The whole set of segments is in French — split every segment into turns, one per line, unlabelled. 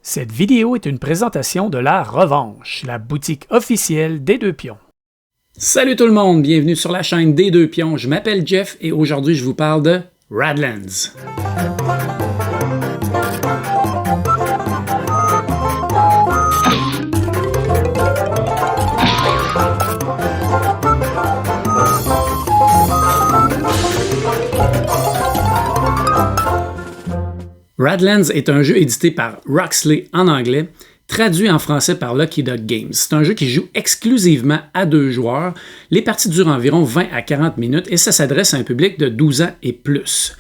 Cette vidéo est une présentation de La Revanche, la boutique officielle des Deux Pions.
Salut tout le monde, bienvenue sur la chaîne des Deux Pions. Je m'appelle Jeff et aujourd'hui je vous parle de Radlands. Radlands est un jeu édité par Roxley en anglais, traduit en français par Lucky Duck Games. C'est un jeu qui joue exclusivement à 2 joueurs. Les parties durent environ 20 à 40 minutes et ça s'adresse à un public de 12 ans et plus.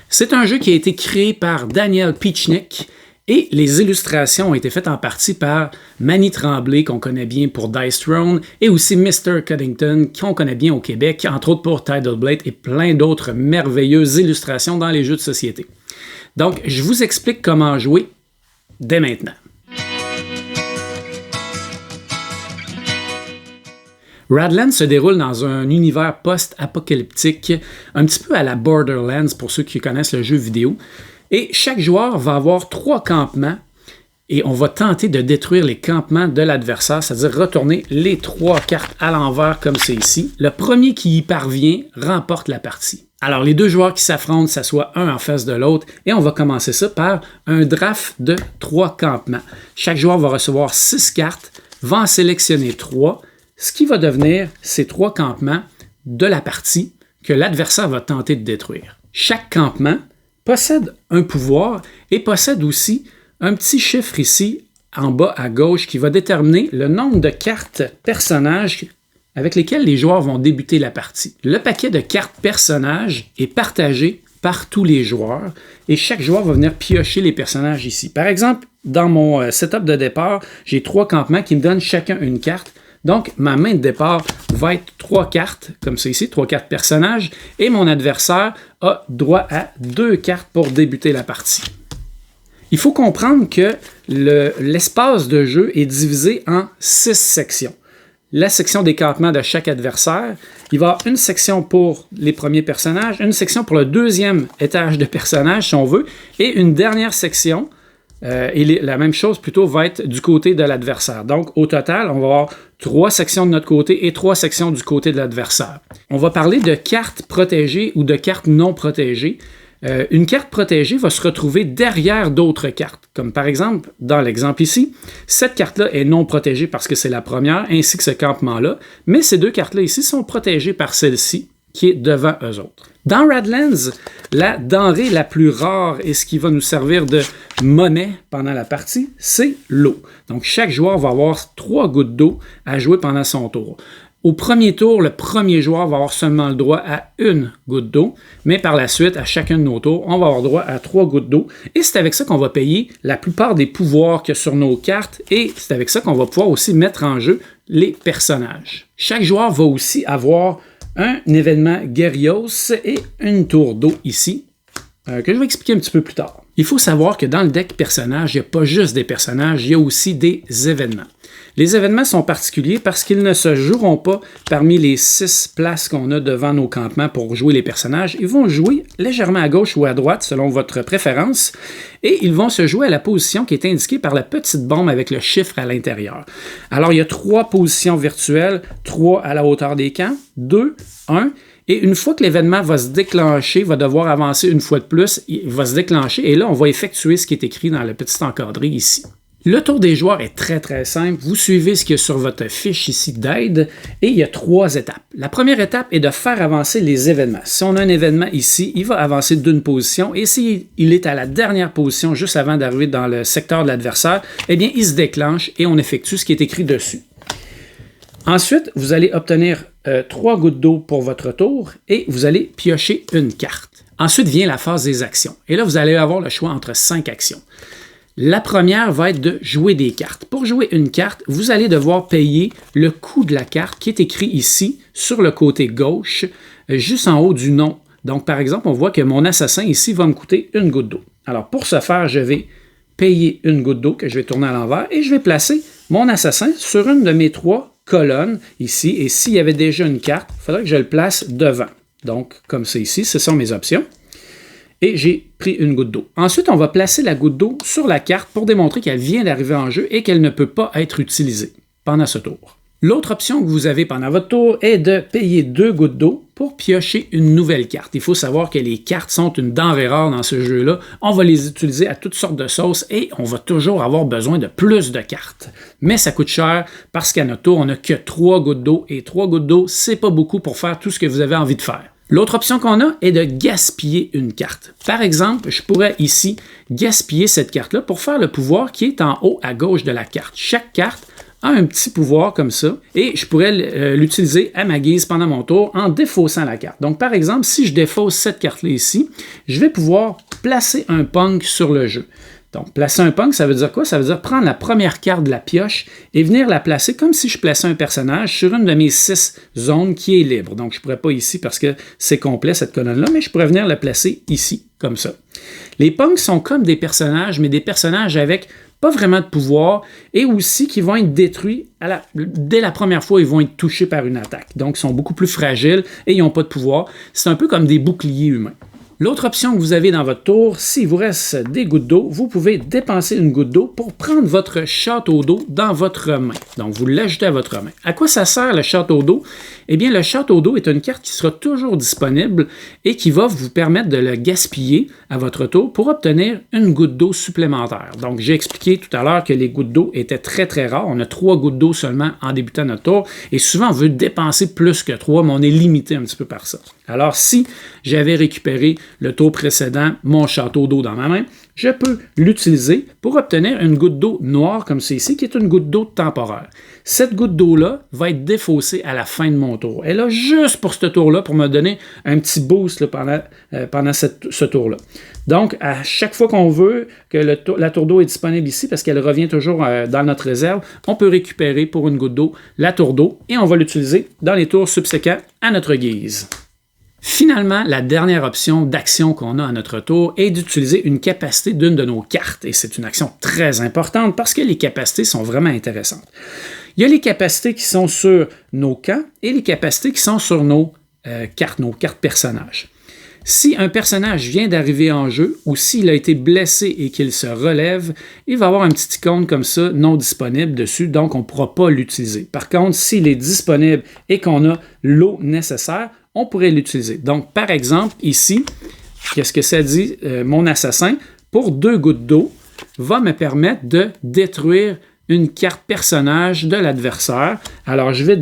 C'est un jeu qui a été créé par Daniel Piechnik et les illustrations ont été faites en partie par Manny Tremblay, qu'on connaît bien pour Dice Throne, et aussi Mr. Cuddington, qu'on connaît bien au Québec, entre autres pour Tidal Blade et plein d'autres merveilleuses illustrations dans les jeux de société. Donc, je vous explique comment jouer dès maintenant. Radlands se déroule dans un univers post-apocalyptique, un petit peu à la Borderlands pour ceux qui connaissent le jeu vidéo. Et chaque joueur va avoir 3 campements et on va tenter de détruire les campements de l'adversaire, c'est-à-dire retourner les 3 cartes à l'envers comme c'est ici. Le premier qui y parvient remporte la partie. Alors, les 2 joueurs qui s'affrontent s'assoient un en face de l'autre et on va commencer ça par un draft de 3 campements. Chaque joueur va recevoir 6 cartes, va en sélectionner 3, ce qui va devenir ces 3 campements de la partie que l'adversaire va tenter de détruire. Chaque campement possède un pouvoir et possède aussi un petit chiffre ici en bas à gauche qui va déterminer le nombre de cartes personnages avec lesquels les joueurs vont débuter la partie. Le paquet de cartes personnages est partagé par tous les joueurs et chaque joueur va venir piocher les personnages ici. Par exemple, dans mon setup de départ, j'ai 3 campements qui me donnent chacun une carte. Donc, ma main de départ va être 3 cartes, comme ça ici, 3 cartes personnages, et mon adversaire a droit à 2 cartes pour débuter la partie. Il faut comprendre que l'espace de jeu est divisé en 6 sections. La section des campements de chaque adversaire, il va y avoir une section pour les premiers personnages, une section pour le deuxième étage de personnages, si on veut, et une dernière section, et la même chose plutôt va être du côté de l'adversaire. Donc, au total, on va avoir 3 sections de notre côté et 3 sections du côté de l'adversaire. On va parler de cartes protégées ou de cartes non protégées. Une carte protégée va se retrouver derrière d'autres cartes. Comme par exemple, dans l'exemple ici, cette carte-là est non protégée parce que c'est la première, ainsi que ce campement-là, mais ces 2 cartes-là ici sont protégées par celle-ci, qui est devant eux autres. Dans Radlands, la denrée la plus rare et ce qui va nous servir de monnaie pendant la partie, c'est l'eau. Donc chaque joueur va avoir 3 gouttes d'eau à jouer pendant son tour. Au premier tour, le premier joueur va avoir seulement le droit à 1 goutte d'eau, mais par la suite, à chacun de nos tours, on va avoir droit à 3 gouttes d'eau. Et c'est avec ça qu'on va payer la plupart des pouvoirs qu'il y a sur nos cartes, et c'est avec ça qu'on va pouvoir aussi mettre en jeu les personnages. Chaque joueur va aussi avoir un événement Guerrios et une tour d'eau ici, que je vais expliquer un petit peu plus tard. Il faut savoir que dans le deck personnages, il n'y a pas juste des personnages, il y a aussi des événements. Les événements sont particuliers parce qu'ils ne se joueront pas parmi les 6 places qu'on a devant nos campements pour jouer les personnages. Ils vont jouer légèrement à gauche ou à droite selon votre préférence et ils vont se jouer à la position qui est indiquée par la petite bombe avec le chiffre à l'intérieur. Alors, il y a 3 positions virtuelles, 3 à la hauteur des camps, 2, 1. Et une fois que l'événement va se déclencher, va devoir avancer une fois de plus, il va se déclencher et là, on va effectuer ce qui est écrit dans le petit encadré ici. Le tour des joueurs est très très simple. Vous suivez ce qu'il y a sur votre fiche ici d'aide et il y a 3 étapes. La première étape est de faire avancer les événements. Si on a un événement ici, il va avancer d'une position et s'il est à la dernière position juste avant d'arriver dans le secteur de l'adversaire, eh bien, il se déclenche et on effectue ce qui est écrit dessus. Ensuite, vous allez obtenir 3 gouttes d'eau pour votre tour et vous allez piocher une carte. Ensuite vient la phase des actions. Et là, vous allez avoir le choix entre 5 actions. La première va être de jouer des cartes. Pour jouer une carte, vous allez devoir payer le coût de la carte qui est écrit ici sur le côté gauche, juste en haut du nom. Donc, par exemple, on voit que mon assassin ici va me coûter 1 goutte d'eau. Alors, pour ce faire, je vais payer 1 goutte d'eau que je vais tourner à l'envers et je vais placer mon assassin sur une de mes 3 colonnes ici. Et s'il y avait déjà une carte, il faudrait que je le place devant. Donc, comme c'est ici, ce sont mes options. et j'ai pris une goutte d'eau. Ensuite, on va placer la goutte d'eau sur la carte pour démontrer qu'elle vient d'arriver en jeu et qu'elle ne peut pas être utilisée pendant ce tour. L'autre option que vous avez pendant votre tour est de payer 2 gouttes d'eau pour piocher une nouvelle carte. Il faut savoir que les cartes sont une denrée rare dans ce jeu-là. On va les utiliser à toutes sortes de sauces et on va toujours avoir besoin de plus de cartes. Mais ça coûte cher parce qu'à notre tour, on n'a que 3 gouttes d'eau et 3 gouttes d'eau, c'est pas beaucoup pour faire tout ce que vous avez envie de faire. L'autre option qu'on a est de gaspiller une carte. Par exemple, je pourrais ici gaspiller cette carte-là pour faire le pouvoir qui est en haut à gauche de la carte. Chaque carte a un petit pouvoir comme ça et je pourrais l'utiliser à ma guise pendant mon tour en défaussant la carte. Donc, par exemple, si je défausse cette carte-là ici, je vais pouvoir placer un punk sur le jeu. Donc, placer un punk, ça veut dire quoi? Ça veut dire prendre la première carte de la pioche et venir la placer comme si je plaçais un personnage sur une de mes 6 zones qui est libre. Donc, je ne pourrais pas ici parce que c'est complet cette colonne-là, mais je pourrais venir la placer ici, comme ça. Les punks sont comme des personnages, mais des personnages avec pas vraiment de pouvoir et aussi qui vont être détruits dès la première fois, ils vont être touchés par une attaque. Donc, ils sont beaucoup plus fragiles et ils n'ont pas de pouvoir. C'est un peu comme des boucliers humains. L'autre option que vous avez dans votre tour, s'il vous reste des gouttes d'eau, vous pouvez dépenser une goutte d'eau pour prendre votre château d'eau dans votre main. Donc, vous l'ajoutez à votre main. À quoi ça sert le château d'eau? Eh bien, le château d'eau est une carte qui sera toujours disponible et qui va vous permettre de le gaspiller à votre tour pour obtenir une goutte d'eau supplémentaire. Donc, j'ai expliqué tout à l'heure que les gouttes d'eau étaient très, très rares. On a 3 gouttes d'eau seulement en débutant notre tour et souvent, on veut dépenser plus que 3, mais on est limité un petit peu par ça. Alors, si j'avais récupéré le tour précédent, mon château d'eau dans ma main, je peux l'utiliser pour obtenir une goutte d'eau noire comme c'est ici, qui est une goutte d'eau temporaire. Cette goutte d'eau-là va être défaussée à la fin de mon tour. Elle a juste pour ce tour-là, pour me donner un petit boost là, pendant ce tour-là. Donc, à chaque fois qu'on veut que la tour d'eau est disponible ici, parce qu'elle revient toujours dans notre réserve, on peut récupérer pour une goutte d'eau la tour d'eau et on va l'utiliser dans les tours subséquents à notre guise. Finalement, la dernière option d'action qu'on a à notre tour est d'utiliser une capacité d'une de nos cartes. Et c'est une action très importante parce que les capacités sont vraiment intéressantes. Il y a les capacités qui sont sur nos camps et les capacités qui sont sur nos cartes personnages. Si un personnage vient d'arriver en jeu ou s'il a été blessé et qu'il se relève, il va avoir un petit icône comme ça non disponible dessus, donc on ne pourra pas l'utiliser. Par contre, s'il est disponible et qu'on a l'eau nécessaire, on pourrait l'utiliser. Donc, par exemple, ici, qu'est-ce que ça dit? Mon assassin, pour 2 gouttes d'eau, va me permettre de détruire une carte personnage de l'adversaire. Alors, je vais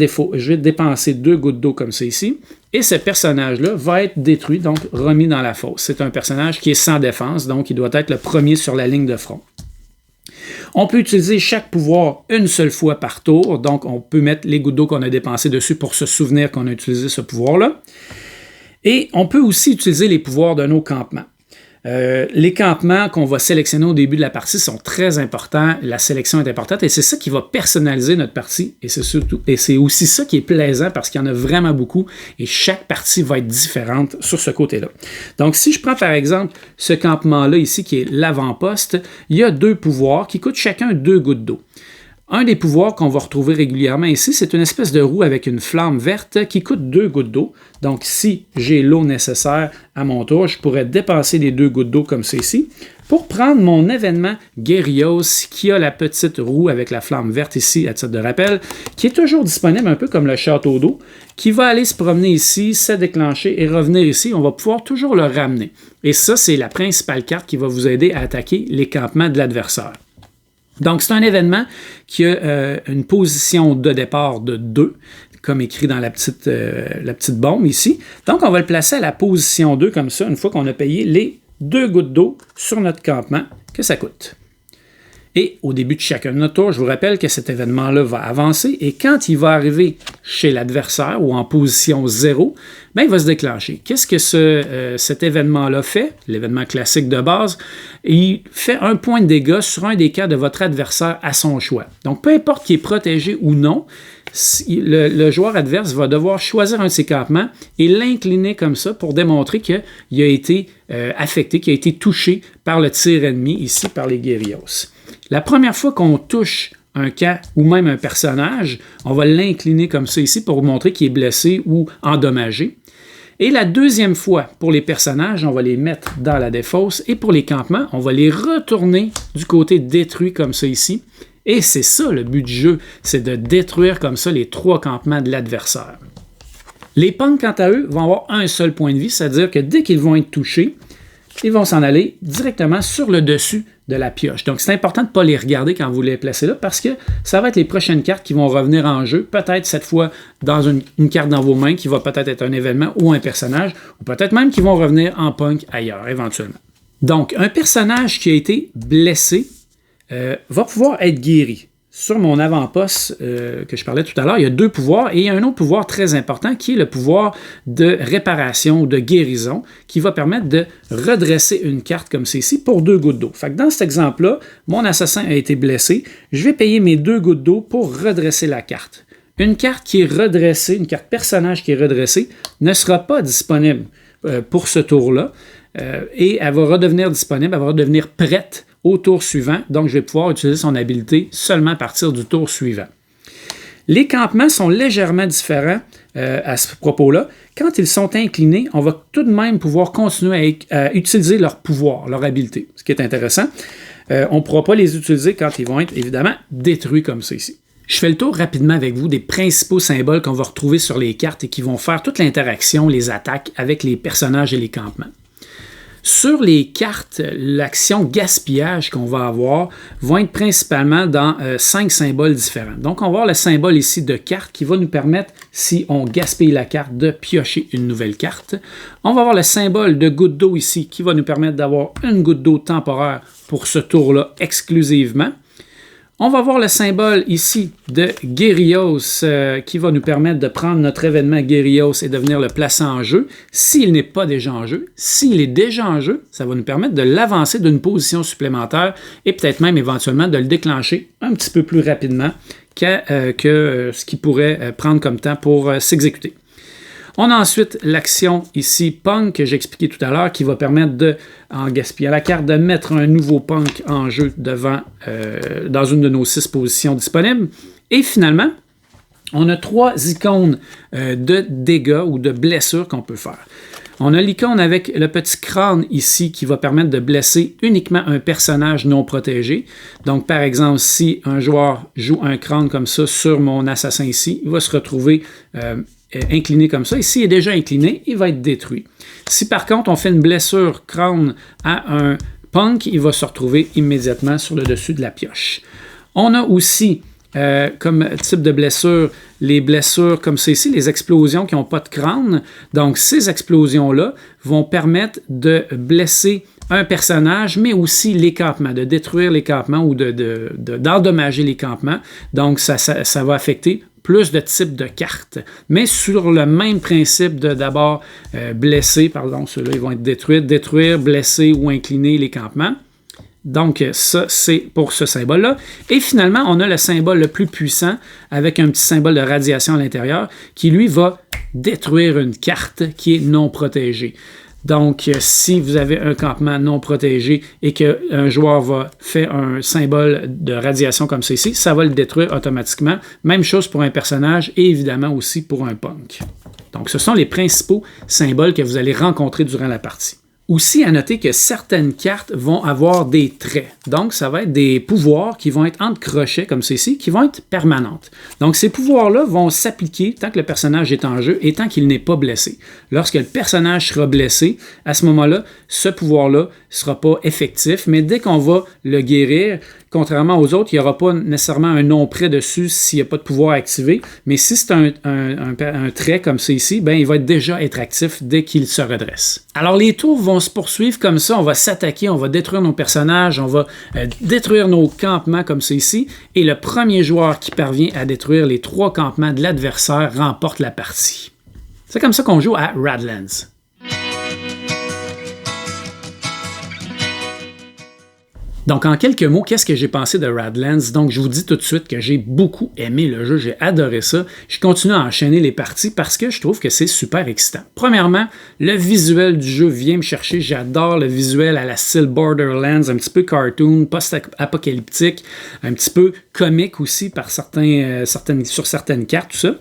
dépenser 2 gouttes d'eau comme ça ici, et ce personnage-là va être détruit, donc remis dans la fosse. C'est un personnage qui est sans défense, donc il doit être le premier sur la ligne de front. On peut utiliser chaque pouvoir une seule fois par tour, donc on peut mettre les gouttes d'eau qu'on a dépensées dessus pour se souvenir qu'on a utilisé ce pouvoir-là. Et on peut aussi utiliser les pouvoirs de nos campements. Les campements qu'on va sélectionner au début de la partie sont très importants, la sélection est importante et c'est ça qui va personnaliser notre partie et c'est aussi ça qui est plaisant parce qu'il y en a vraiment beaucoup et chaque partie va être différente sur ce côté-là. Donc si je prends par exemple ce campement-là ici qui est l'avant-poste, il y a 2 pouvoirs qui coûtent chacun 2 gouttes d'eau. Un des pouvoirs qu'on va retrouver régulièrement ici, c'est une espèce de roue avec une flamme verte qui coûte 2 gouttes d'eau. Donc, si j'ai l'eau nécessaire à mon tour, je pourrais dépenser les 2 gouttes d'eau comme c'est ici pour prendre mon événement Guerrios qui a la petite roue avec la flamme verte ici, à titre de rappel, qui est toujours disponible un peu comme le château d'eau, qui va aller se promener ici, se déclencher et revenir ici. On va pouvoir toujours le ramener. Et ça, c'est la principale carte qui va vous aider à attaquer les campements de l'adversaire. Donc, c'est un événement qui a une position de départ de 2, comme écrit dans la petite bombe ici. Donc, on va le placer à la position 2, comme ça, une fois qu'on a payé les 2 gouttes d'eau sur notre campement que ça coûte. Et au début de chacun de notre tour, je vous rappelle que cet événement-là va avancer et quand il va arriver chez l'adversaire ou en position 0, bien, il va se déclencher. Qu'est-ce que cet événement-là fait? L'événement classique de base, il fait 1 point de dégâts sur un des cas de votre adversaire à son choix. Donc, peu importe qu'il est protégé ou non, le joueur adverse va devoir choisir un de ses campements et l'incliner comme ça pour démontrer qu'il a été affecté, qu'il a été touché par le tir ennemi, ici par les Guerrios. La première fois qu'on touche un camp ou même un personnage, on va l'incliner comme ça ici pour vous montrer qu'il est blessé ou endommagé. Et la deuxième fois, pour les personnages, on va les mettre dans la défausse. Et pour les campements, on va les retourner du côté détruit comme ça ici. Et c'est ça le but du jeu, c'est de détruire comme ça les 3 campements de l'adversaire. Les punks, quant à eux, vont avoir un seul point de vie, c'est-à-dire que dès qu'ils vont être touchés, ils vont s'en aller directement sur le dessus de la pioche. Donc, c'est important de ne pas les regarder quand vous les placez là parce que ça va être les prochaines cartes qui vont revenir en jeu, peut-être cette fois dans une carte dans vos mains qui va peut-être être un événement ou un personnage, ou peut-être même qui vont revenir en punk ailleurs, éventuellement. Donc, un personnage qui a été blessé va pouvoir être guéri. Sur mon avant-poste que je parlais tout à l'heure, il y a 2 pouvoirs et il y a un autre pouvoir très important qui est le pouvoir de réparation ou de guérison qui va permettre de redresser une carte comme celle-ci pour 2 gouttes d'eau. Fait que dans cet exemple-là, mon assassin a été blessé. Je vais payer mes 2 gouttes d'eau pour redresser la carte. Une carte qui est redressée, une carte personnage qui est redressée, ne sera pas disponible pour ce tour-là et elle va redevenir disponible, elle va redevenir prête au tour suivant, donc je vais pouvoir utiliser son habilité seulement à partir du tour suivant. Les campements sont légèrement différents à ce propos-là. Quand ils sont inclinés, on va tout de même pouvoir continuer à utiliser leur pouvoir, leur habilité, ce qui est intéressant. On ne pourra pas les utiliser quand ils vont être évidemment détruits comme ça ici. Je fais le tour rapidement avec vous des principaux symboles qu'on va retrouver sur les cartes et qui vont faire toute l'interaction, les attaques avec les personnages et les campements. Sur les cartes, l'action gaspillage qu'on va avoir va être principalement dans 5 symboles différents. Donc, on va avoir le symbole ici de carte qui va nous permettre, si on gaspille la carte, de piocher une nouvelle carte. On va avoir le symbole de goutte d'eau ici qui va nous permettre d'avoir une goutte d'eau temporaire pour ce tour-là exclusivement. On va voir le symbole ici de Guerrios qui va nous permettre de prendre notre événement Guerrios et de venir le placer en jeu s'il n'est pas déjà en jeu. S'il est déjà en jeu, ça va nous permettre de l'avancer d'une position supplémentaire et peut-être même éventuellement de le déclencher un petit peu plus rapidement que ce qui pourrait prendre comme temps pour s'exécuter. On a ensuite l'action ici punk que j'ai expliqué tout à l'heure qui va permettre de, en gaspillant la carte, de mettre un nouveau punk en jeu devant dans une de nos 6 positions disponibles. Et finalement, on a 3 icônes de dégâts ou de blessures qu'on peut faire. On a l'icône avec le petit crâne ici qui va permettre de blesser uniquement un personnage non protégé. Donc, par exemple, si un joueur joue un crâne comme ça sur mon assassin ici, il va se retrouver incliné comme ça. Et s'il est déjà incliné, il va être détruit. Si par contre, on fait une blessure crâne à un punk, il va se retrouver immédiatement sur le dessus de la pioche. On a aussi comme type de blessure, les blessures comme ceci, les explosions qui n'ont pas de crâne. Donc, ces explosions-là vont permettre de blesser un personnage, mais aussi les campements, de détruire les campements ou d'endommager les campements. Donc, ça va affecter plus de types de cartes, mais sur le même principe de d'abord blesser, pardon, ceux-là, ils vont être détruire, blesser ou incliner les campements. Donc, ça, c'est pour ce symbole-là. Et finalement, on a le symbole le plus puissant avec un petit symbole de radiation à l'intérieur qui, lui, va détruire une carte qui est non protégée. Donc, si vous avez un campement non protégé et qu'un joueur va faire un symbole de radiation comme ceci, ça va le détruire automatiquement. Même chose pour un personnage et évidemment aussi pour un punk. Donc, ce sont les principaux symboles que vous allez rencontrer durant la partie. Aussi à noter que certaines cartes vont avoir des traits. Donc, ça va être des pouvoirs qui vont être entre crochets, comme ceci, qui vont être permanentes. Donc, ces pouvoirs-là vont s'appliquer tant que le personnage est en jeu et tant qu'il n'est pas blessé. Lorsque le personnage sera blessé, à ce moment-là, ce pouvoir-là ne sera pas effectif, mais dès qu'on va le guérir, contrairement aux autres, il n'y aura pas nécessairement un nom près dessus s'il n'y a pas de pouvoir activé, mais si c'est un trait comme ça ici, ben, il va déjà être actif dès qu'il se redresse. Alors, les tours vont se poursuivre comme ça, on va s'attaquer, on va détruire nos personnages, on va détruire nos campements comme ça ici, et le premier joueur qui parvient à détruire les 3 campements de l'adversaire remporte la partie. C'est comme ça qu'on joue à Radlands. Donc, en quelques mots, qu'est-ce que j'ai pensé de Radlands? Donc, je vous dis tout de suite que j'ai beaucoup aimé le jeu, j'ai adoré ça. Je continue à enchaîner les parties parce que je trouve que c'est super excitant. Premièrement, le visuel du jeu vient me chercher. J'adore le visuel à la style Borderlands, un petit peu cartoon, post-apocalyptique, un petit peu comique aussi par sur certaines cartes, tout ça.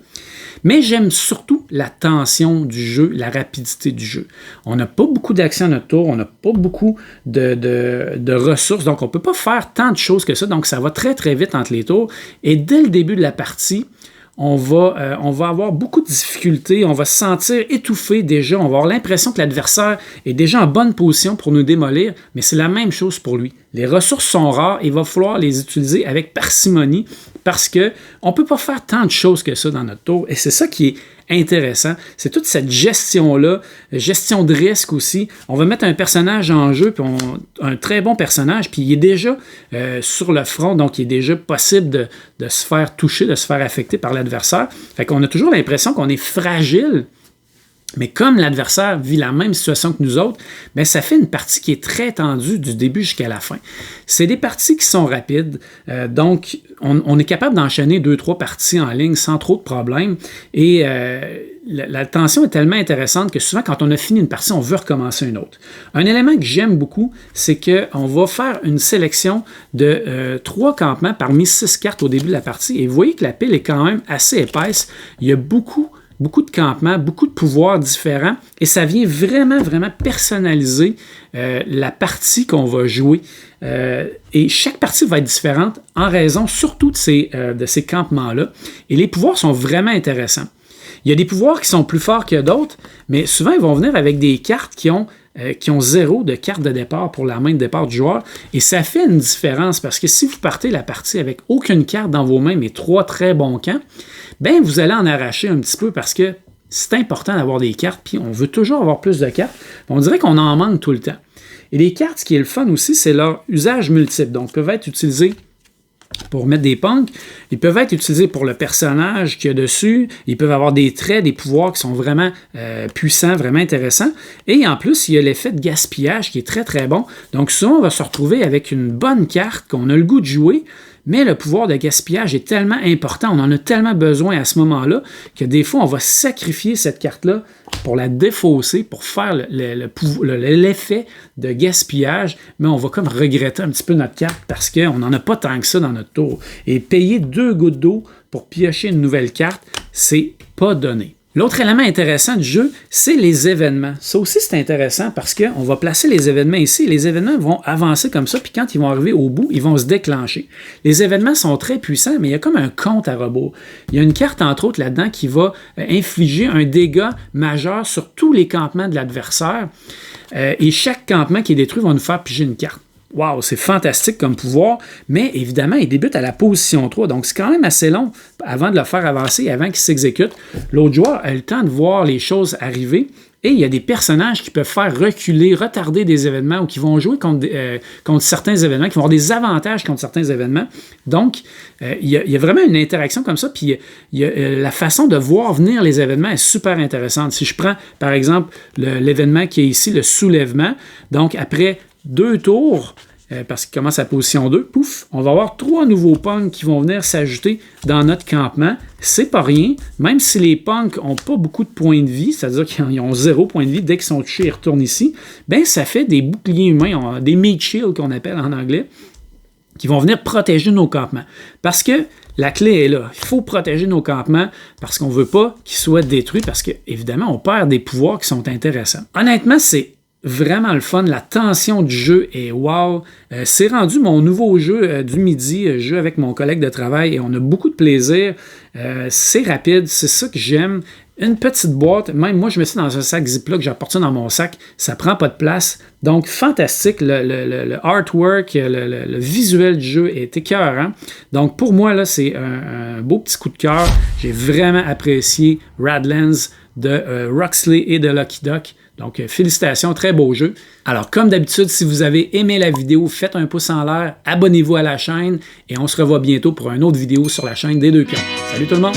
Mais j'aime surtout la tension du jeu, la rapidité du jeu. On n'a pas beaucoup d'action à notre tour, on n'a pas beaucoup de ressources, donc on ne peut pas faire tant de choses que ça, donc ça va très très vite entre les tours. Et dès le début de la partie, on va avoir beaucoup de difficultés, on va se sentir étouffé déjà, on va avoir l'impression que l'adversaire est déjà en bonne position pour nous démolir, mais c'est la même chose pour lui. Les ressources sont rares, il va falloir les utiliser avec parcimonie parce qu'on ne peut pas faire tant de choses que ça dans notre tour, et c'est ça qui est intéressant. C'est toute cette gestion-là, gestion de risque aussi. On va mettre un personnage en jeu, puis un très bon personnage, puis il est déjà sur le front, donc il est déjà possible de se faire toucher, de se faire affecter par l'adversaire. Fait qu'on a toujours l'impression qu'on est fragile, mais comme l'adversaire vit la même situation que nous autres, bien, ça fait une partie qui est très tendue du début jusqu'à la fin. C'est des parties qui sont rapides, donc on est capable d'enchaîner 2-3 parties en ligne sans trop de problèmes. Et la tension est tellement intéressante que souvent, quand on a fini une partie, on veut recommencer une autre. Un élément que j'aime beaucoup, c'est qu'on va faire une sélection de 3 campements parmi 6 cartes au début de la partie. Et vous voyez que la pile est quand même assez épaisse. Il y a beaucoup de campements, beaucoup de pouvoirs différents, et ça vient vraiment, vraiment personnaliser la partie qu'on va jouer. Et chaque partie va être différente en raison surtout de ces campements-là. Et les pouvoirs sont vraiment intéressants. Il y a des pouvoirs qui sont plus forts que d'autres, mais souvent, ils vont venir avec des cartes qui ont 0 de carte de départ pour la main de départ du joueur. Et ça fait une différence parce que si vous partez la partie avec aucune carte dans vos mains, mais 3 très bons camps, bien, vous allez en arracher un petit peu parce que c'est important d'avoir des cartes, puis on veut toujours avoir plus de cartes. On dirait qu'on en manque tout le temps. Et les cartes, ce qui est le fun aussi, c'est leur usage multiple. Donc, peuvent être utilisées pour mettre des punks, ils peuvent être utilisés pour le personnage qu'il y a dessus, ils peuvent avoir des traits, des pouvoirs qui sont vraiment puissants, vraiment intéressants, et en plus, il y a l'effet de gaspillage qui est très très bon, donc souvent on va se retrouver avec une bonne carte qu'on a le goût de jouer, mais le pouvoir de gaspillage est tellement important, on en a tellement besoin à ce moment-là, que des fois on va sacrifier cette carte-là pour la défausser, pour faire l'effet de gaspillage, mais on va comme regretter un petit peu notre carte parce qu'on n'en a pas tant que ça dans notre tour. Et payer 2 gouttes d'eau pour piocher une nouvelle carte, c'est pas donné. L'autre élément intéressant du jeu, c'est les événements. Ça aussi, c'est intéressant parce qu'on va placer les événements ici. Les événements vont avancer comme ça, puis quand ils vont arriver au bout, ils vont se déclencher. Les événements sont très puissants, mais il y a comme un compte à rebours. Il y a une carte, entre autres, là-dedans qui va infliger un dégât majeur sur tous les campements de l'adversaire. Et chaque campement qui est détruit va nous faire piger une carte. Wow, c'est fantastique comme pouvoir, mais évidemment, il débute à la position 3, donc c'est quand même assez long avant de le faire avancer, avant qu'il s'exécute. L'autre joueur a le temps de voir les choses arriver, et il y a des personnages qui peuvent faire reculer, retarder des événements ou qui vont jouer contre certains événements, qui vont avoir des avantages contre certains événements. Donc, il y a vraiment une interaction comme ça, puis la façon de voir venir les événements est super intéressante. Si je prends, par exemple, l'événement qui est ici, le soulèvement, donc après 2 tours, parce qu'il commence à position 2, pouf, on va avoir 3 nouveaux punks qui vont venir s'ajouter dans notre campement. C'est pas rien, même si les punks n'ont pas beaucoup de points de vie, c'est-à-dire qu'ils ont 0 point de vie, dès qu'ils sont touchés, ils retournent ici, bien ça fait des boucliers humains, des meat shields qu'on appelle en anglais, qui vont venir protéger nos campements. Parce que la clé est là. Il faut protéger nos campements parce qu'on ne veut pas qu'ils soient détruits, parce qu'évidemment, on perd des pouvoirs qui sont intéressants. Honnêtement, c'est vraiment le fun, la tension du jeu est wow. C'est rendu mon nouveau jeu du midi, jeu avec mon collègue de travail et on a beaucoup de plaisir. C'est rapide, c'est ça que j'aime. Une petite boîte, même moi je mets ça dans un sac Ziploc, j'apporte ça dans mon sac, ça prend pas de place. Donc fantastique, le artwork, le visuel du jeu est écœurant. Donc pour moi, là, c'est un beau petit coup de cœur. J'ai vraiment apprécié Radlands de Roxley et de Lucky Duck. Donc, félicitations, très beau jeu. Alors, comme d'habitude, si vous avez aimé la vidéo, faites un pouce en l'air, abonnez-vous à la chaîne et on se revoit bientôt pour une autre vidéo sur la chaîne des Deux Pions. Salut tout le monde!